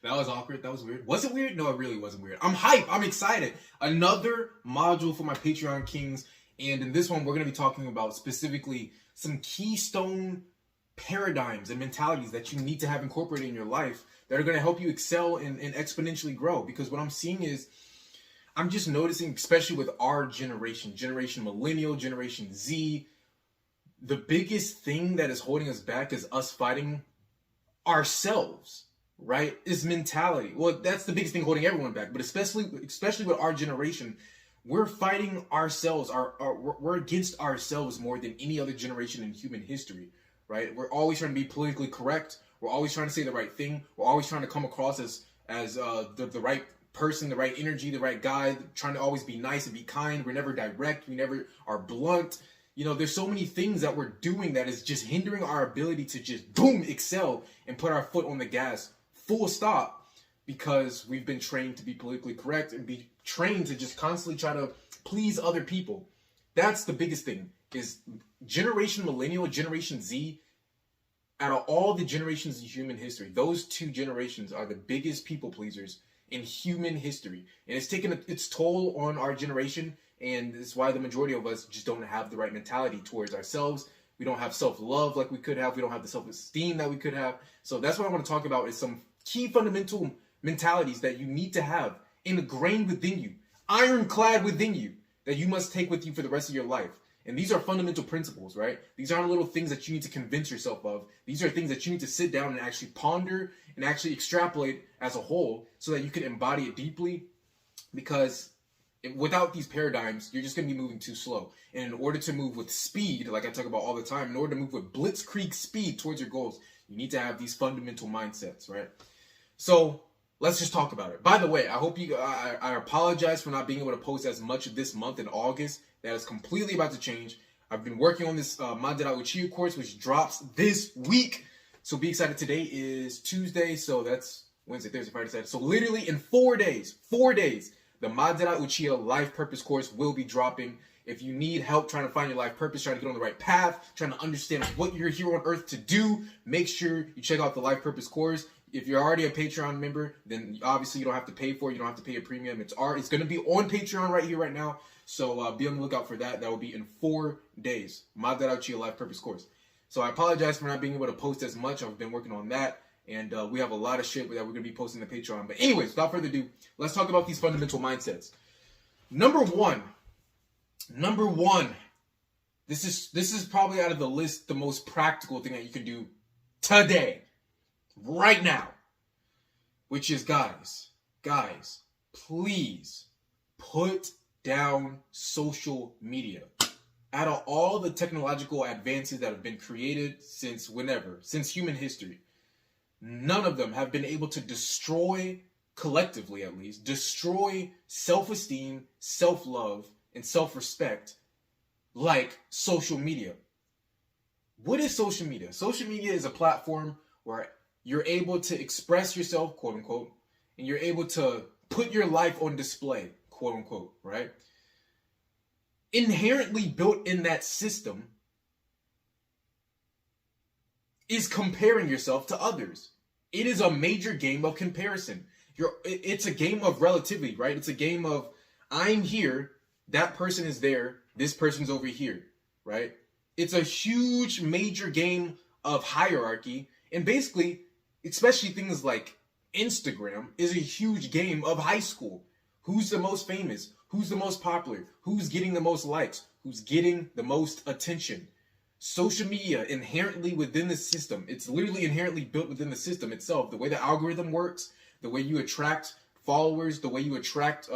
That was awkward. That was weird. Was it weird? No, it really wasn't weird. I'm hyped. I'm excited. Another module for my Patreon Kings. And in this one, we're going to be talking about specifically some keystone paradigms and mentalities that you need to have incorporated in your life that are going to help you excel and exponentially grow. Because what I'm seeing is, I'm just noticing, especially with our generation, Generation Millennial, Generation Z, the biggest thing that is holding us back is us fighting ourselves, right? Is mentality. Well, that's the biggest thing holding everyone back, but especially with our generation, we're fighting ourselves. We're against ourselves more than any other generation in human history, right? We're always trying to be politically correct. We're always trying to say the right thing. We're always trying to come across as the right person, the right energy, the right guy, trying to always be nice and be kind. We're never direct. We never are blunt. You know, there's so many things that we're doing that is just hindering our ability to just boom, excel and put our foot on the gas, full stop, because we've been trained to be politically correct and be trained to just constantly try to please other people. That's the biggest thing, is Generation Millennial, Generation Z, out of all the generations in human history, those two generations are the biggest people pleasers in human history. And it's taken its toll on our generation. And it's why the majority of us just don't have the right mentality towards ourselves. We don't have self-love like we could have. We don't have the self-esteem that we could have. So that's what I want to talk about, is some key fundamental mentalities that you need to have ingrained within you, ironclad within you, that you must take with you for the rest of your life. And these are fundamental principles, right? These aren't little things that you need to convince yourself of. These are things that you need to sit down and actually ponder and actually extrapolate as a whole so that you can embody it deeply. Because without these paradigms, you're just going to be moving too slow. And in order to move with speed, like I talk about all the time, in order to move with blitzkrieg speed towards your goals, you need to have these fundamental mindsets, right? So let's just talk about it. By the way, I apologize for not being able to post as much this month in August. That is completely about to change. I've been working on this Madara Uchiha course, which drops this week. So be excited. Today is Tuesday, so that's Wednesday, Thursday, Friday, Saturday. So literally in 4 days, the Madara Uchiha Life Purpose course will be dropping. If you need help trying to find your life purpose, trying to get on the right path, trying to understand what you're here on earth to do, make sure you check out the Life Purpose course. If you're already a Patreon member, then obviously you don't have to pay for it. You don't have to pay a premium. It's going to be on Patreon right here, right now. So be on the lookout for that. That will be in 4 days. Madara Uchiha Life Purpose course. So I apologize for not being able to post as much. I've been working on that. And we have a lot of shit that we're going to be posting to Patreon. But anyways, without further ado, let's talk about these fundamental mindsets. Number one. This is probably out of the list the most practical thing that you can do today, right now, which is guys, please put down social media. Out of all the technological advances that have been created since human history, none of them have been able to destroy, collectively at least, destroy self-esteem, self-love, and self-respect like social media. What is social media? Social media is a platform where you're able to express yourself, quote unquote, and you're able to put your life on display, quote unquote, right? Inherently built in that system is comparing yourself to others. It is a major game of comparison. It's a game of relativity, right? It's a game of, I'm here, that person is there, this person's over here, right? It's a huge major game of hierarchy. And basically, especially things like Instagram is a huge game of high school. Who's the most famous? Who's the most popular? Who's getting the most likes? Who's getting the most attention? Social media inherently within the system, it's literally inherently built within the system itself. The way the algorithm works, the way you attract followers, the way you attract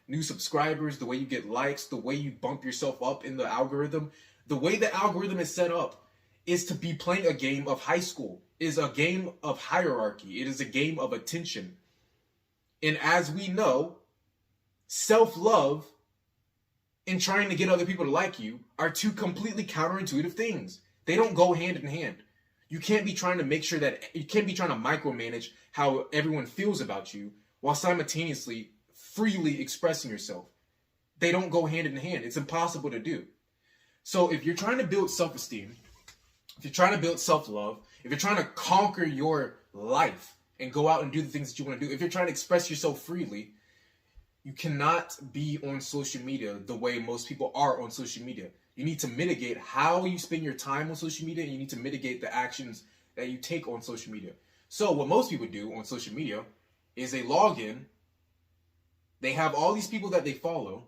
new subscribers, the way you get likes, the way you bump yourself up in the algorithm, the way the algorithm is set up is to be playing a game of high school, is a game of hierarchy. It is a game of attention. And as we know, self-love and trying to get other people to like you are two completely counterintuitive things. They don't go hand in hand. You can't be trying to micromanage how everyone feels about you while simultaneously freely expressing yourself. They don't go hand in hand. It's impossible to do. So if you're trying to build self-esteem, if you're trying to build self-love, if you're trying to conquer your life, and go out and do the things that you want to do. If you're trying to express yourself freely, you cannot be on social media the way most people are on social media. You need to mitigate how you spend your time on social media, and you need to mitigate the actions that you take on social media. So what most people do on social media is they log in, they have all these people that they follow,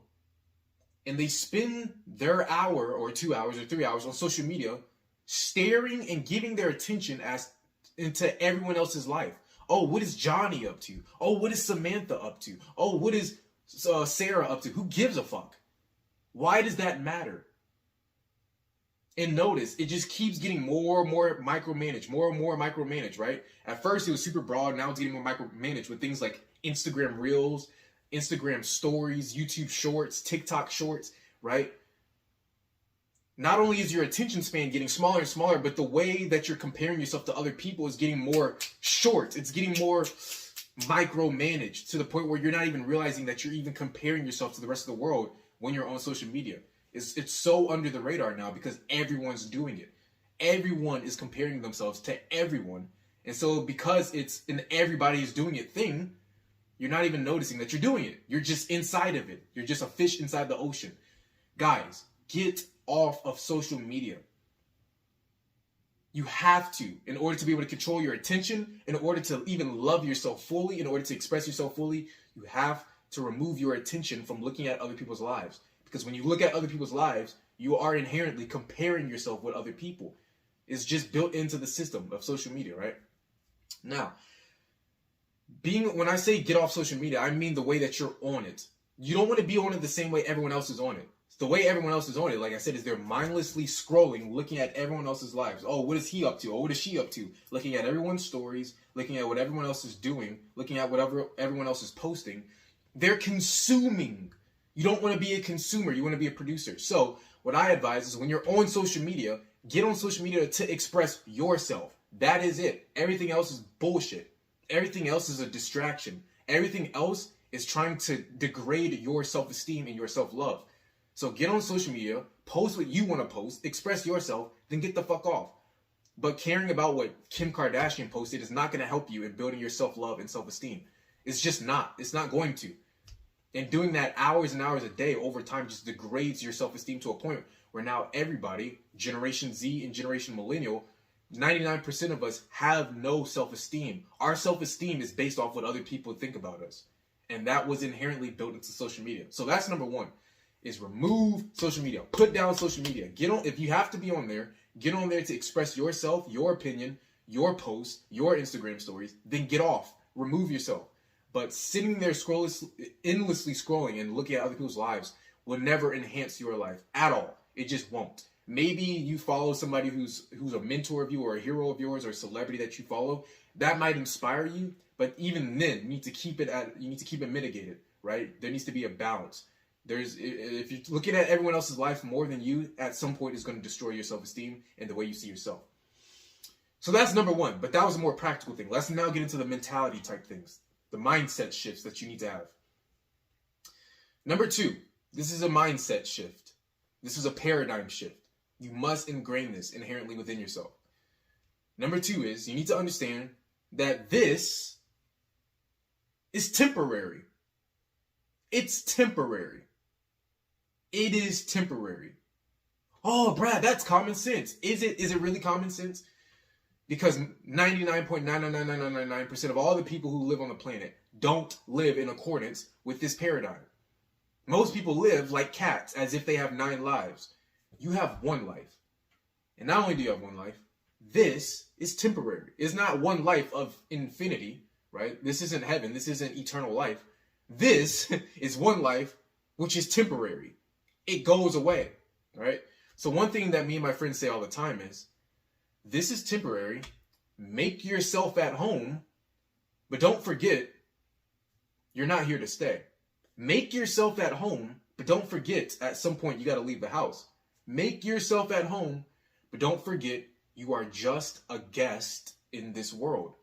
and they spend their hour or 2 hours or 3 hours on social media staring and giving their attention into everyone else's life. Oh, what is Johnny up to? Oh, what is Samantha up to? Oh, what is Sarah up to? Who gives a fuck? Why does that matter? And notice, it just keeps getting more and more micromanaged, right? At first, it was super broad. Now it's getting more micromanaged with things like Instagram Reels, Instagram Stories, YouTube Shorts, TikTok Shorts, right? Not only is your attention span getting smaller and smaller, but the way that you're comparing yourself to other people is getting more short. It's getting more micromanaged to the point where you're not even realizing that you're even comparing yourself to the rest of the world when you're on social media. It's so under the radar now because everyone's doing it. Everyone is comparing themselves to everyone. And so because it's an everybody is doing it thing, you're not even noticing that you're doing it. You're just inside of it. You're just a fish inside the ocean. Guys, get off of social media. You have to, in order to be able to control your attention, in order to even love yourself fully, in order to express yourself fully, you have to remove your attention from looking at other people's lives. Because when you look at other people's lives, you are inherently comparing yourself with other people. It's just built into the system of social media, right? Now, when I say get off social media, I mean the way that you're on it. You don't want to be on it the same way everyone else is on it. The way everyone else is on it, like I said, is they're mindlessly scrolling, looking at everyone else's lives. Oh, what is he up to? Oh, what is she up to? Looking at everyone's stories, looking at what everyone else is doing, looking at whatever everyone else is posting. They're consuming. You don't want to be a consumer. You want to be a producer. So what I advise is when you're on social media, get on social media to express yourself. That is it. Everything else is bullshit. Everything else is a distraction. Everything else is trying to degrade your self-esteem and your self-love. So get on social media, post what you want to post, express yourself, then get the fuck off. But caring about what Kim Kardashian posted is not going to help you in building your self-love and self-esteem. It's just not. It's not going to. And doing that hours and hours a day over time just degrades your self-esteem to a point where now everybody, Generation Z and Generation Millennial, 99% of us have no self-esteem. Our self-esteem is based off what other people think about us. And that was inherently built into social media. So that's number one, is remove social media. Put down social media. Get on, if you have to be on there, get on there to express yourself, your opinion, your posts, your Instagram stories, then get off. Remove yourself. But sitting there endlessly scrolling and looking at other people's lives will never enhance your life at all. It just won't. Maybe you follow somebody who's a mentor of you or a hero of yours or a celebrity that you follow. That might inspire you, but even then, you need to keep it mitigated, right? There needs to be a balance. If you're looking at everyone else's life more than you, at some point it's going to destroy your self-esteem and the way you see yourself. So that's number one, but that was a more practical thing. Let's now get into the mentality type things. The mindset shifts that you need to have. Number two, this is a mindset shift. This is a paradigm shift. You must ingrain this inherently within yourself. Number two is you need to understand that this is temporary. It's temporary. It is temporary. Oh, Brad, that's common sense. Is it really common sense? Because 99.99999% of all the people who live on the planet don't live in accordance with this paradigm. Most people live like cats, as if they have 9 lives. You have one life. And not only do you have one life, this is temporary. It's not one life of infinity, right? This isn't heaven. This isn't eternal life. This is one life, which is temporary. It goes away, right? So one thing that me and my friends say all the time is, this is temporary. Make yourself at home, but don't forget, you're not here to stay. Make yourself at home, but don't forget, at some point, you got to leave the house. Make yourself at home, but don't forget, you are just a guest in this world.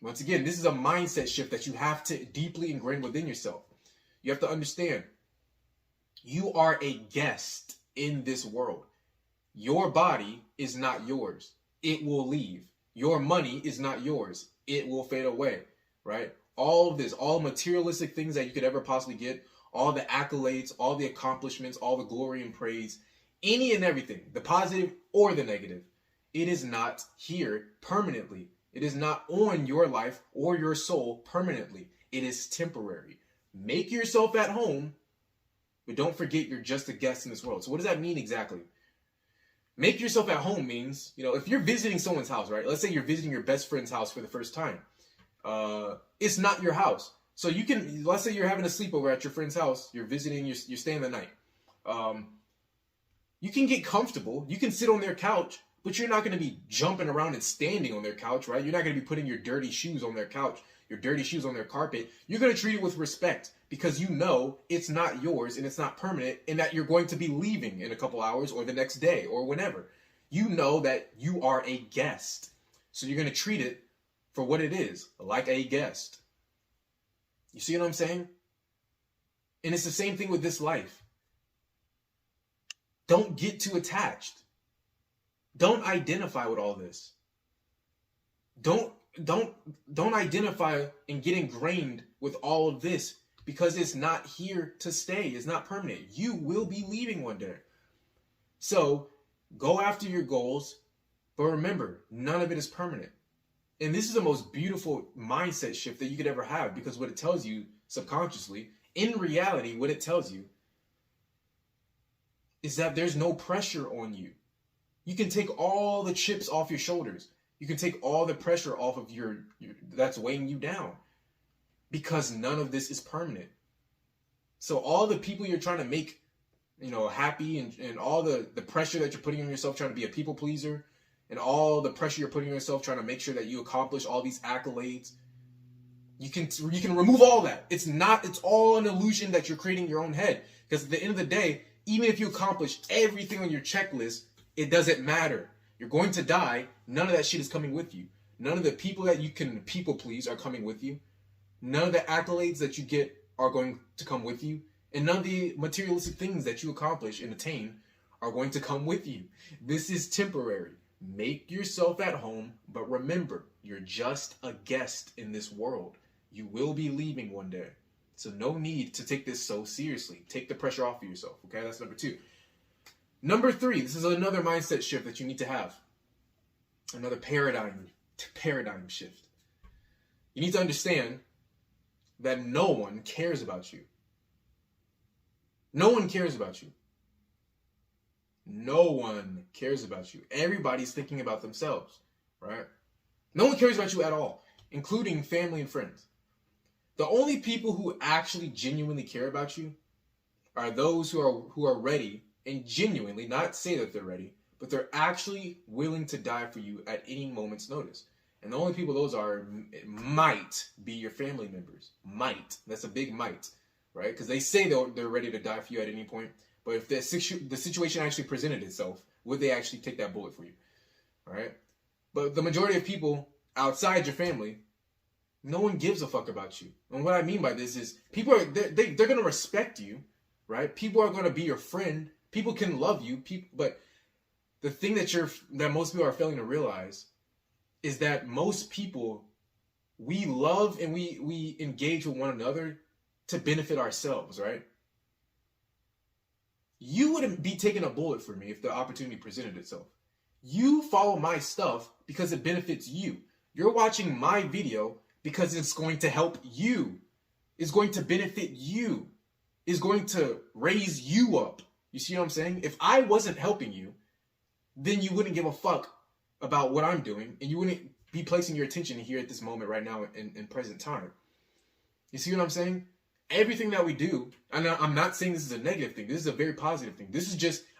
Once again, this is a mindset shift that you have to deeply ingrain within yourself. You have to understand, you are a guest in this world. Your body is not yours. It will leave. Your money is not yours. It will fade away, right? All of this, all materialistic things that you could ever possibly get, all the accolades, all the accomplishments, all the glory and praise, any and everything, the positive or the negative, it is not here permanently. It is not on your life or your soul permanently. It is temporary. Make yourself at home, but don't forget you're just a guest in this world. So what does that mean exactly? Make yourself at home means, if you're visiting someone's house, right? Let's say you're visiting your best friend's house for the first time. It's not your house. So let's say you're having a sleepover at your friend's house. You're visiting, you're staying the night. You can get comfortable. You can sit on their couch, but you're not going to be jumping around and standing on their couch, right? You're not going to be putting your dirty shoes on their couch, your dirty shoes on their carpet. You're going to treat it with respect because you know it's not yours and it's not permanent and that you're going to be leaving in a couple hours or the next day or whenever. You know that you are a guest. So you're going to treat it for what it is, like a guest. You see what I'm saying? And it's the same thing with this life. Don't get too attached. Don't identify with all this. Don't identify and get ingrained with all of this because it's not here to stay. It's not permanent. You will be leaving one day. So go after your goals, but remember, none of it is permanent. And this is the most beautiful mindset shift that you could ever have because what it tells you subconsciously, in reality, what it tells you is that there's no pressure on you. You can take all the chips off your shoulders. You can take all the pressure off of your that's weighing you down because none of this is permanent. So all the people you're trying to make, happy and all the pressure that you're putting on yourself trying to be a people pleaser and all the pressure you're putting on yourself trying to make sure that you accomplish all these accolades, you can remove all that. It's all an illusion that you're creating in your own head because at the end of the day, even if you accomplish everything on your checklist, it doesn't matter. You're going to die. None of that shit is coming with you. None of the people that you can people please are coming with you. None of the accolades that you get are going to come with you. And none of the materialistic things that you accomplish and attain are going to come with you. This is temporary. Make yourself at home, but remember, you're just a guest in this world. You will be leaving one day. So no need to take this so seriously. Take the pressure off of yourself. Okay, that's number 2. Number 3, this is another mindset shift that you need to have. Another paradigm shift. You need to understand that no one cares about you. No one cares about you. No one cares about you. Everybody's thinking about themselves, right? No one cares about you at all, including family and friends. The only people who actually genuinely care about you are those who are ready and genuinely, not say that they're ready, but they're actually willing to die for you at any moment's notice. And the only people those are might be your family members. Might. That's a big might, right? Because they say they're ready to die for you at any point. But if the situation actually presented itself, would they actually take that bullet for you? All right? But the majority of people outside your family, no one gives a fuck about you. And what I mean by this is they're going to respect you, right? People are going to be your friend. People can love you. But the thing that most people are failing to realize is that most people, we love and we engage with one another to benefit ourselves, right? You wouldn't be taking a bullet for me if the opportunity presented itself. You follow my stuff because it benefits you. You're watching my video because it's going to help you. It's going to benefit you. It's going to raise you up. You see what I'm saying? If I wasn't helping you, then you wouldn't give a fuck about what I'm doing and you wouldn't be placing your attention here at this moment right now in present time. You see what I'm saying? Everything that we do, and I'm not saying this is a negative thing. This is a very positive thing.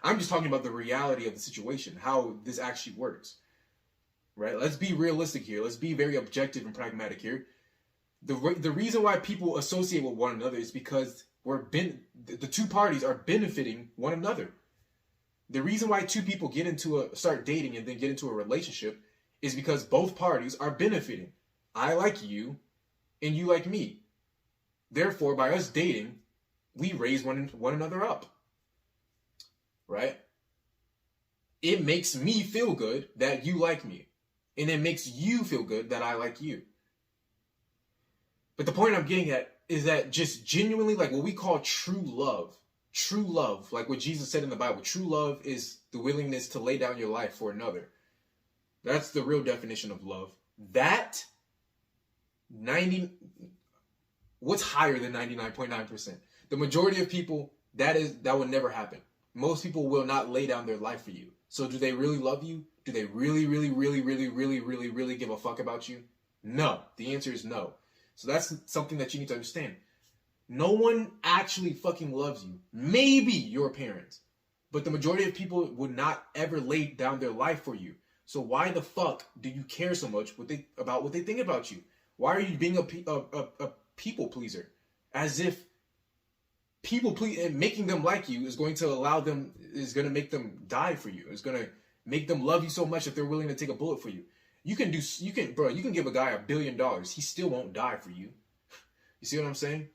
I'm just talking about the reality of the situation, how this actually works, right? Let's be realistic here. Let's be very objective and pragmatic here. The reason why people associate with one another is because the two parties are benefiting one another. The reason why two people start dating and then get into a relationship is because both parties are benefiting. I like you and you like me. Therefore, by us dating, we raise one another up, right? It makes me feel good that you like me. And it makes you feel good that I like you. But the point I'm getting at is that just genuinely, like what we call true love, like what Jesus said in the Bible, true love is the willingness to lay down your life for another. That's the real definition of love. That 90, what's higher than 99.9%? The majority of people, that would never happen. Most people will not lay down their life for you. So do they really love you? Do they really give a fuck about you? No. The answer is no. So that's something that you need to understand. No one actually fucking loves you. Maybe your parents. But the majority of people would not ever lay down their life for you. So why the fuck do you care so much about what they think about you? Why are you being a people pleaser? As if making them like you is going to make them die for you. It's going to make them love you so much that they're willing to take a bullet for you. You can give a guy $1 billion. He still won't die for you. You see what I'm saying?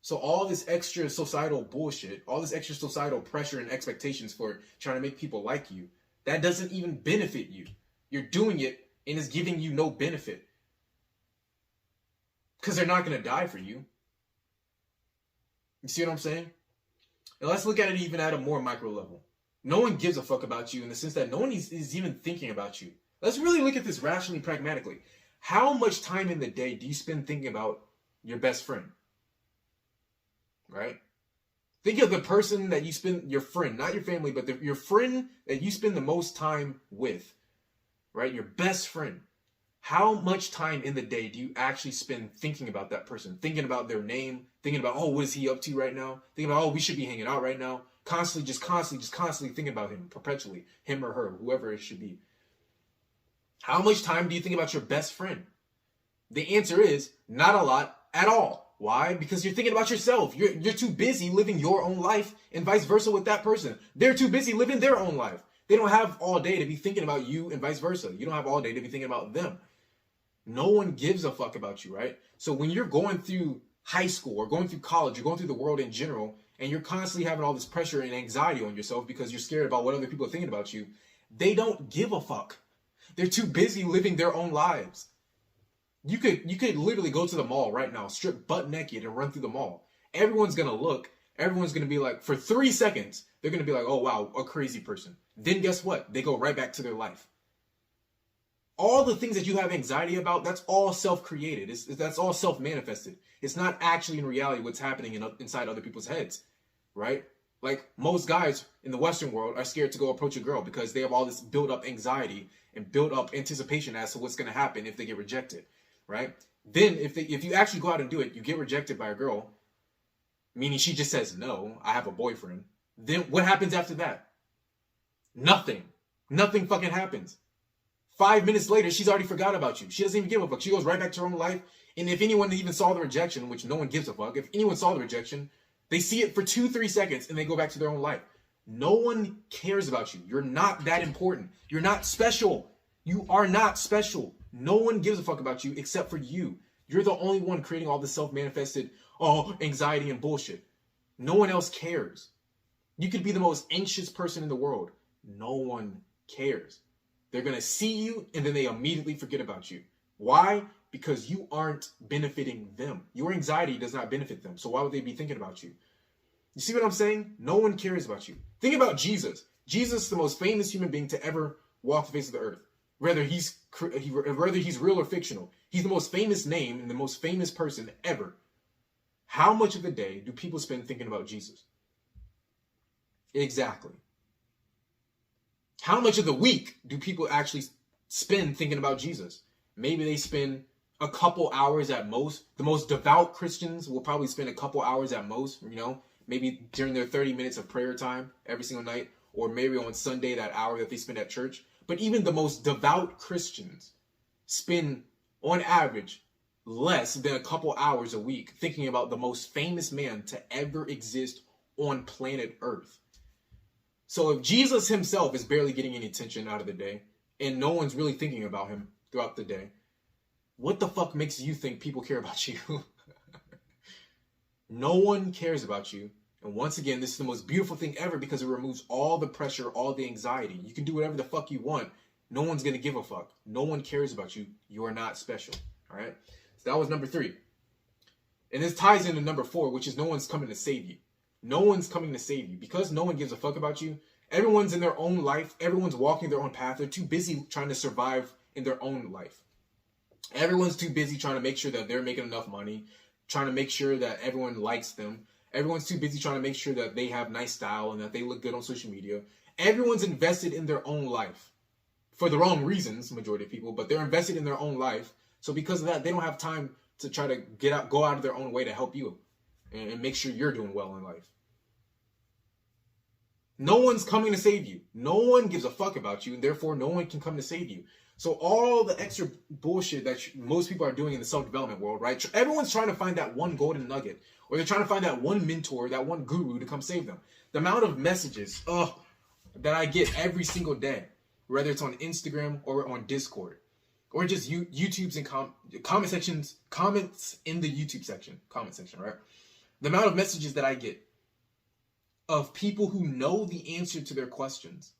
So all this extra societal bullshit, all this extra societal pressure and expectations for trying to make people like you, that doesn't even benefit you. You're doing it and it's giving you no benefit. Because they're not going to die for you. You see what I'm saying? And let's look at it even at a more micro level. No one gives a fuck about you in the sense that no one is even thinking about you. Let's really look at this rationally, pragmatically. How much time in the day do you spend thinking about your best friend? Right? Think of the person that you spend, your friend, not your family, but your friend that you spend the most time with. Right? Your best friend. How much time in the day do you actually spend thinking about that person? Thinking about their name? Thinking about, oh, what is he up to right now? Thinking about, oh, we should be hanging out right now. Constantly thinking about him, perpetually. Him or her, whoever it should be. How much time do you think about your best friend? The answer is not a lot at all. Why? Because you're thinking about yourself. You're too busy living your own life and vice versa with that person. They're too busy living their own life. They don't have all day to be thinking about you and vice versa. You don't have all day to be thinking about them. No one gives a fuck about you, right? So when you're going through high school or going through college, you're going through the world in general, and you're constantly having all this pressure and anxiety on yourself because you're scared about what other people are thinking about you, they don't give a fuck. They're too busy living their own lives. You could literally go to the mall right now, strip butt naked and run through the mall. Everyone's going to look. Everyone's going to be like, for 3 seconds, they're going to be like, oh, wow, a crazy person. Then guess what? They go right back to their life. All the things that you have anxiety about, that's all self-created. That's all self-manifested. It's not actually in reality what's happening inside other people's heads, right? Like most guys in the Western world are scared to go approach a girl because they have all this built-up anxiety and built-up anticipation as to what's going to happen if they get rejected, right? Then if you actually go out and do it, you get rejected by a girl, meaning she just says, no, I have a boyfriend. Then what happens after that? Nothing. Nothing fucking happens. 5 minutes later, she's already forgot about you. She doesn't even give a fuck. She goes right back to her own life. And if anyone even saw the rejection, which no one gives a fuck, if anyone saw the rejection, they see it for 2-3 seconds and they go back to their own life. No one cares about you. You're not that important. You're not special. You are not special. No one gives a fuck about you except for you. You're the only one creating all this self-manifested, anxiety and bullshit. No one else cares. You could be the most anxious person in the world. No one cares. They're going to see you and then they immediately forget about you. Why? Because you aren't benefiting them. Your anxiety does not benefit them. So why would they be thinking about you? You see what I'm saying? No one cares about you. Think about Jesus. Jesus is the most famous human being to ever walk the face of the earth. Whether he's real or fictional. He's the most famous name and the most famous person ever. How much of the day do people spend thinking about Jesus? Exactly. How much of the week do people actually spend thinking about Jesus? Maybe they spend a couple hours at most. The most devout Christians will probably spend a couple hours at most, maybe during their 30 minutes of prayer time every single night, or maybe on Sunday, that hour that they spend at church. But even the most devout Christians spend, on average, less than a couple hours a week thinking about the most famous man to ever exist on planet Earth. So if Jesus himself is barely getting any attention out of the day, and no one's really thinking about him throughout the day, what the fuck makes you think people care about you? No one cares about you. And once again, this is the most beautiful thing ever because it removes all the pressure, all the anxiety. You can do whatever the fuck you want No one's going to give a fuck. No one cares about you. You are not special. All right? So that was number 3. And this ties into number 4, which is no one's coming to save you. No one's coming to save you. Because no one gives a fuck about you, everyone's in their own life. Everyone's walking their own path. They're too busy trying to survive in their own life. Everyone's too busy trying to make sure that they're making enough money, trying to make sure that everyone likes them. Everyone's too busy trying to make sure that they have nice style and that they look good on social media. Everyone's invested in their own life for the wrong reasons, majority of people, but they're invested in their own life. So because of that, they don't have time to try to go out of their own way to help you and make sure you're doing well in life. No one's coming to save you. No one gives a fuck about you, and therefore no one can come to save you. So all the extra bullshit that most people are doing in the self-development world, right? Everyone's trying to find that one golden nugget, or they're trying to find that one mentor, that one guru to come save them. The amount of messages that I get every single day, whether it's on Instagram or on Discord, or just YouTube's and comments in the YouTube comment section, right? The amount of messages that I get of people who know the answer to their questions,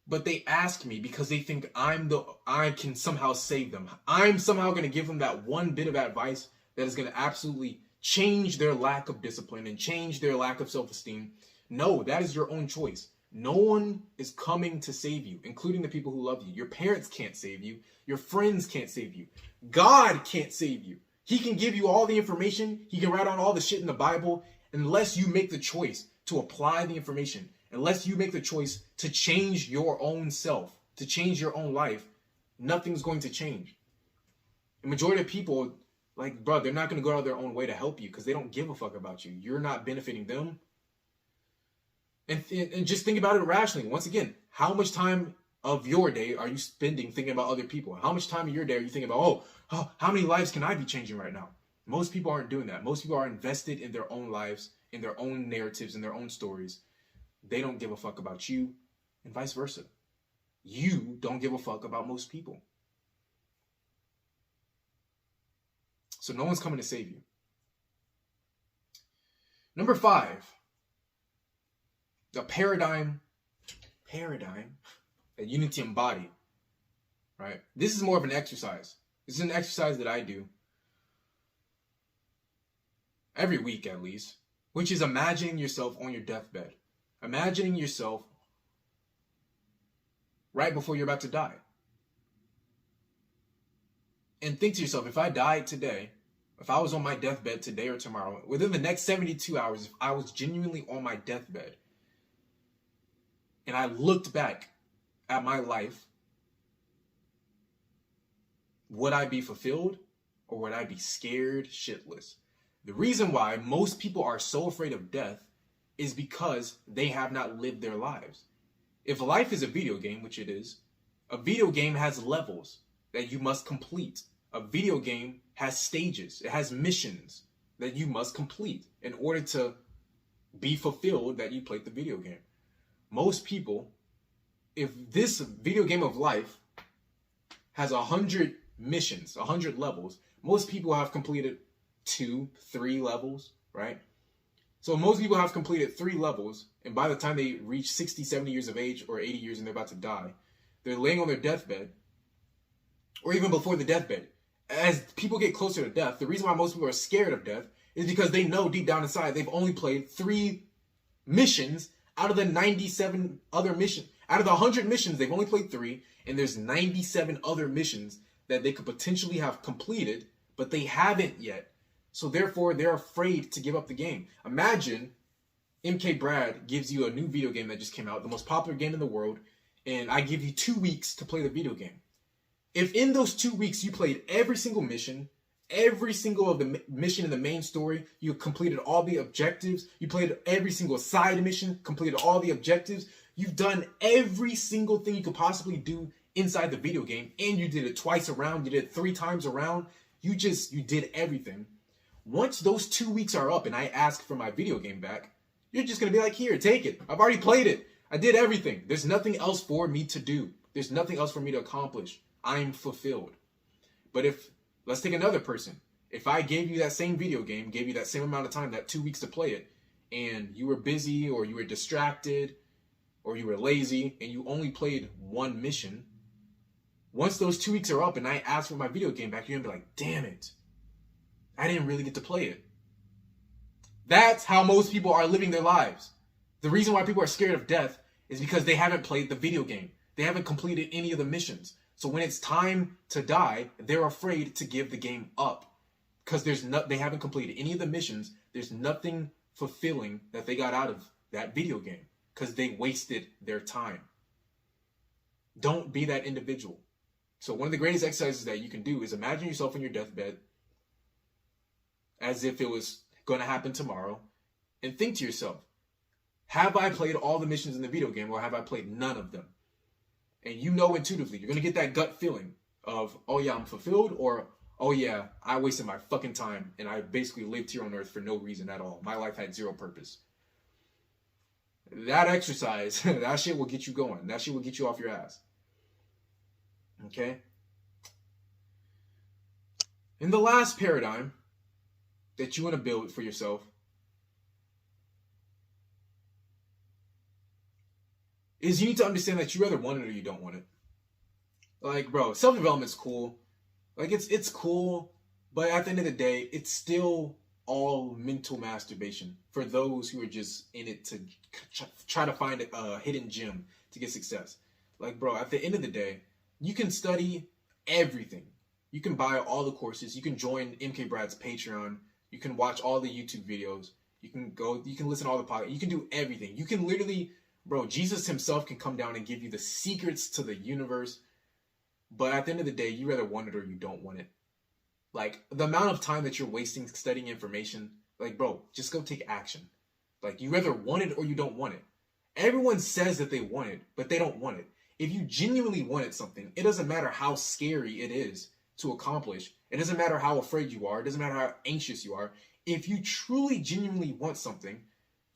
but they ask me because they think I can somehow save them. I'm somehow going to give them that one bit of advice that is going to absolutely change their lack of discipline and change their lack of self-esteem. No, that is your own choice. No one is coming to save you, including the people who love you. Your parents can't save you. Your friends can't save you. God can't save you. He can give you all the information. He can write on all the shit in the Bible. Unless you make the choice to apply the information, unless you make the choice to change your own self, to change your own life, nothing's going to change. The majority of people, like, bro, they're not going to go out of their own way to help you because they don't give a fuck about you. You're not benefiting them. And just think about it rationally. Once again, how much time of your day are you spending thinking about other people? How much time of your day are you thinking about, how many lives can I be changing right now? Most people aren't doing that. Most people are invested in their own lives, in their own narratives, in their own stories. They don't give a fuck about you, and vice versa. You don't give a fuck about most people. So no one's coming to save you. Number 5, the paradigm that you need to embody, right? This is more of an exercise. This is an exercise that I do every week at least, which is imagining yourself on your deathbed. Imagining yourself right before you're about to die. And think to yourself, if I died today, if I was on my deathbed today or tomorrow, within the next 72 hours, if I was genuinely on my deathbed, and I looked back at my life, would I be fulfilled or would I be scared shitless? The reason why most people are so afraid of death is because they have not lived their lives. If life is a video game, which it is, a video game has levels that you must complete. A video game has stages. It has missions that you must complete in order to be fulfilled that you played the video game. Most people, if this video game of life has 100 missions, 100 levels, most people have completed 2, 3 levels, right? So most people have completed 3 levels, and by the time they reach 60, 70 years of age or 80 years and they're about to die, they're laying on their deathbed, or even before the deathbed. As people get closer to death, the reason why most people are scared of death is because they know deep down inside they've only played 3 missions out of the 97 other missions. Out of the 100 missions, they've only played 3, and there's 97 other missions that they could potentially have completed, but they haven't yet. So therefore, they're afraid to give up the game. Imagine MK Brad gives you a new video game that just came out, the most popular game in the world, and I give you 2 weeks to play the video game. If in those 2 weeks you played every single mission, every single of the mission in the main story, you completed all the objectives, you played every single side mission, completed all the objectives, you've done every single thing you could possibly do inside the video game, and you did it twice around, you did it 3 times around, you did everything. Once those 2 weeks are up and I ask for my video game back, you're just going to be like, here, take it. I've already played it. I did everything. There's nothing else for me to do. There's nothing else for me to accomplish. I'm fulfilled. But let's take another person. If I gave you that same video game, gave you that same amount of time, that 2 weeks to play it, and you were busy or you were distracted, or you were lazy and you only played one mission, once those 2 weeks are up and I ask for my video game back, you're gonna be like, damn it, I didn't really get to play it. That's how most people are living their lives. The reason why people are scared of death is because they haven't played the video game. They haven't completed any of the missions. So when it's time to die, they're afraid to give the game up because they haven't completed any of the missions. There's nothing fulfilling that they got out of that video game because they wasted their time. Don't be that individual. So one of the greatest exercises that you can do is imagine yourself on your deathbed as if it was going to happen tomorrow, and think to yourself, have I played all the missions in the video game, or have I played none of them? And you know intuitively, you're going to get that gut feeling of, oh yeah, I'm fulfilled, or oh yeah, I wasted my fucking time and I basically lived here on earth for no reason at all. My life had zero purpose. That exercise, that shit will get you going. That shit will get you off your ass. Okay? In the last paradigm that you want to build for yourself is you need to understand that you either want it or you don't want it. Like, bro, self-development's cool. Like, it's cool, but at the end of the day, it's still all mental masturbation for those who are just in it to try to find a hidden gem to get success. Like, bro, at the end of the day, you can study everything. You can buy all the courses. You can join MK Brad's Patreon. You can watch all the YouTube videos. You can listen to all the podcasts. You can do everything. You can literally, bro, Jesus himself can come down and give you the secrets to the universe. But at the end of the day, you either want it or you don't want it. Like, the amount of time that you're wasting studying information, like, bro, just go take action. Like, you either want it or you don't want it. Everyone says that they want it, but they don't want it. If you genuinely wanted something, it doesn't matter how scary it is to accomplish. It doesn't matter how afraid you are. It doesn't matter how anxious you are. If you truly, genuinely want something,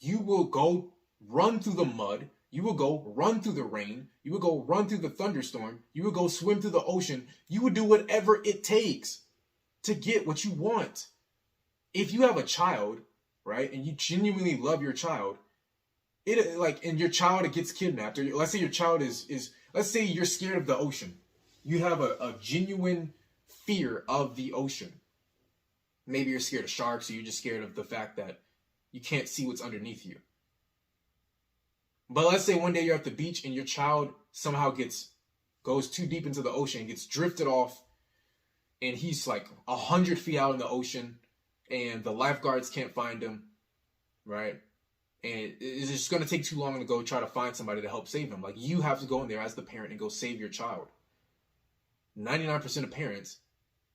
you will go run through the mud. You will go run through the rain. You will go run through the thunderstorm. You will go swim through the ocean. You will do whatever it takes to get what you want. If you have a child, right, and you genuinely love your child, and your child gets kidnapped, or let's say your child is let's say you're scared of the ocean. You have a genuine fear of the ocean. Maybe you're scared of sharks, or you're just scared of the fact that you can't see what's underneath you. But let's say one day you're at the beach and your child somehow goes too deep into the ocean, gets drifted off, and he's like 100 feet out in the ocean, and the lifeguards can't find him, right? And it's just going to take too long to go try to find somebody to help save him. Like, you have to go in there as the parent and go save your child. 99% of parents,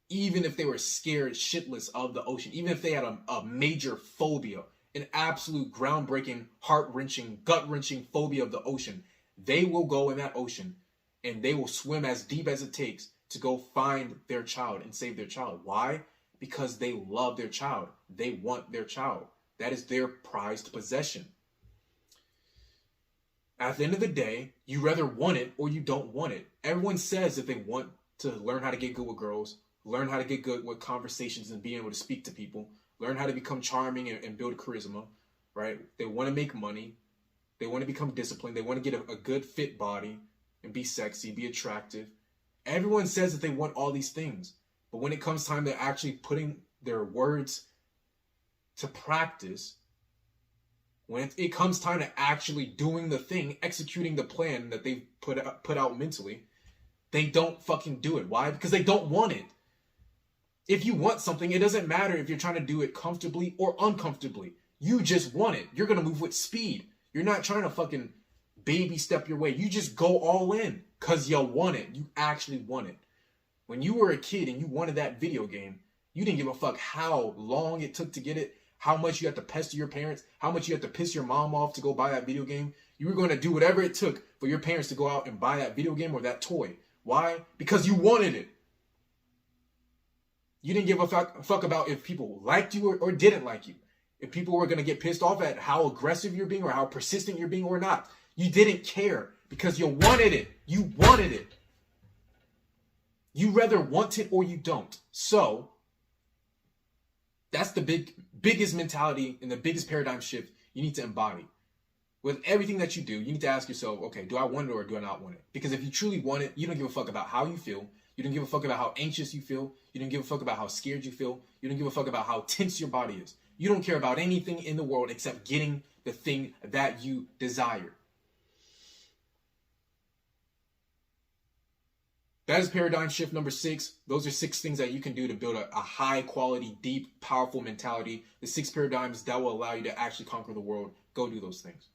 even if they were scared shitless of the ocean, even if they had a major phobia, an absolute groundbreaking, heart-wrenching, gut-wrenching phobia of the ocean, they will go in that ocean and they will swim as deep as it takes to go find their child and save their child. Why? Because they love their child. They want their child. That is their prized possession. At the end of the day, you either want it or you don't want it. Everyone says that they want to learn how to get good with girls, learn how to get good with conversations and being able to speak to people, learn how to become charming and build charisma, right? They want to make money. They want to become disciplined. They want to get a good fit body and be sexy, be attractive. Everyone says that they want all these things. But when it comes time to actually putting their words to practice, when it comes time to actually doing the thing, executing the plan that they've put out mentally, they don't fucking do it. Why? Because they don't want it. If you want something, it doesn't matter if you're trying to do it comfortably or uncomfortably. You just want it. You're going to move with speed. You're not trying to fucking baby step your way. You just go all in because you want it. You actually want it. When you were a kid and you wanted that video game, you didn't give a fuck how long it took to get it, how much you had to pester your parents, how much you had to piss your mom off to go buy that video game. You were going to do whatever it took for your parents to go out and buy that video game or that toy. Why? Because you wanted it. You didn't give a fuck about if people liked you or didn't like you. If people were going to get pissed off at how aggressive you're being or how persistent you're being or not. You didn't care because you wanted it. You wanted it. You rather want it or you don't. So that's the biggest mentality and the biggest paradigm shift you need to embody. With everything that you do, you need to ask yourself, okay, do I want it or do I not want it? Because if you truly want it, you don't give a fuck about how you feel. You don't give a fuck about how anxious you feel. You don't give a fuck about how scared you feel. You don't give a fuck about how tense your body is. You don't care about anything in the world except getting the thing that you desire. That is paradigm shift number 6. Those are 6 things that you can do to build a high quality, deep, powerful mentality. The 6 paradigms that will allow you to actually conquer the world. Go do those things.